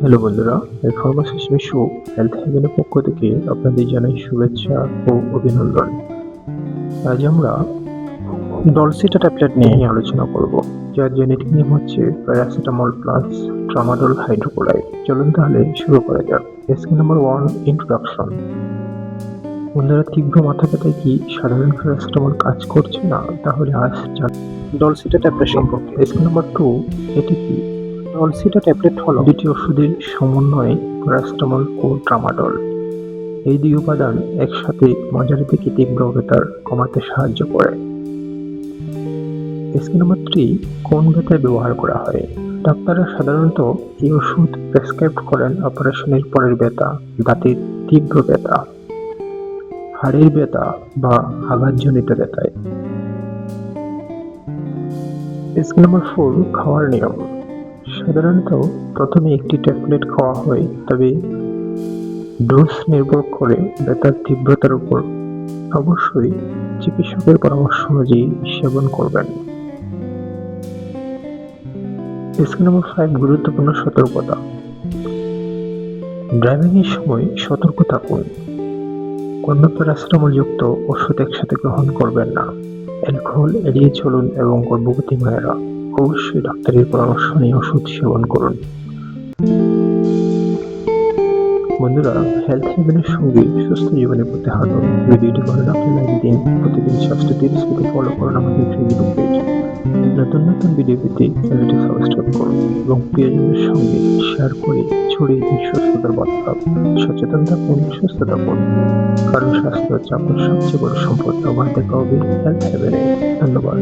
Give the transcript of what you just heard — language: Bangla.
হ্যালো বন্ধুরা, ফার্মাসিস্ট মিশু হেলথ হেভেনের পক্ষ থেকে আপনাদের জানাই শুভেচ্ছা ও অভিনন্দন। আজ আমরা ডলসিটা ট্যাবলেট নিয়ে আলোচনা করব, যার জেনেটিক নেম হচ্ছে প্যারাসিটামল প্লাস ট্রামাডল হাইড্রোক্লোরাইড। চলুন তাহলে শুরু করা যাক। Scheme number 1, introduction. বন্ধুরা, তীব্র মাথা ব্যথায় কি সাধারণ প্যারাসিটামল কাজ করছে না? তাহলে আজ জান ডলসিটা ট্যাবলেট সম্পর্কে। স্কিম নাম্বার 2, এটি কি? ডলসিটা ট্যাবলেট হলো দুটি ওষুধের সমন্বয়ে প্যারাসিটামল ও ট্রামাডল। এই দুই উপাদান একসাথে মাঝারি থেকে তীব্র ব্যথা কমাতে সাহায্য করে। স্কিম নাম্বার 3, কোন ব্যথায় ব্যবহার করা হয়? ডাক্তাররা সাধারণত এই ওষুধ প্রেসক্রাইব করেন অপারেশনের পরের ব্যথা, দাঁতের তীব্র ব্যথা, হাড়ের ব্যথা বা আঘাতজনিত ব্যথায়। স্কিম নাম্বার 4, খাওয়ার নিয়ম। সাধারণত প্রথমে একটি ট্যাবলেট খাওয়া হয়, তবে ডোজ নির্ভর করে ব্যথার তীব্রতার উপর। অবশ্যই চিকিৎসকের পরামর্শ অনুযায়ী সেবন করবেন। স্কিম নাম্বার 5, গুরুত্বপূর্ণ সতর্কতা। ড্রাইভিং এর সময় সতর্ক থাকুন। কোনো প্যারাসিটামল যুক্ত ওষুধ একসাথে গ্রহণ করবেন না। অ্যালকোহল এড়িয়ে চলুন এবং গর্ভবতী মায়েরা অবশ্যই ডাক্তারের পরামর্শ নিয়ে ওষুধ সেবন করুন। বন্ধুরা, হেলথ হেভেনের সঙ্গে সুস্থ জীবনের পথে হাঁটুন। ভিডিওটি ভালো লাগলে লাইক দিন। প্রতিদিন স্বাস্থ্য টিপস পেতে ফলো করুন আমাদের ফেসবুক পেজ। নতুন নতুন ভিডিও পেতে চ্যানেলটি সাবস্ক্রাইব করুন এবং প্রিয়জনের সঙ্গে শেয়ার করে ছড়িয়ে দিন সুস্থতার বার্তা। সচেতন থাকুন, সুস্থ থাকুন, কারণ স্বাস্থ্য হচ্ছে আপনার সবচেয়ে বড় সম্পদ। আবার দেখা হবে হেলথ হেভেনে। ধন্যবাদ।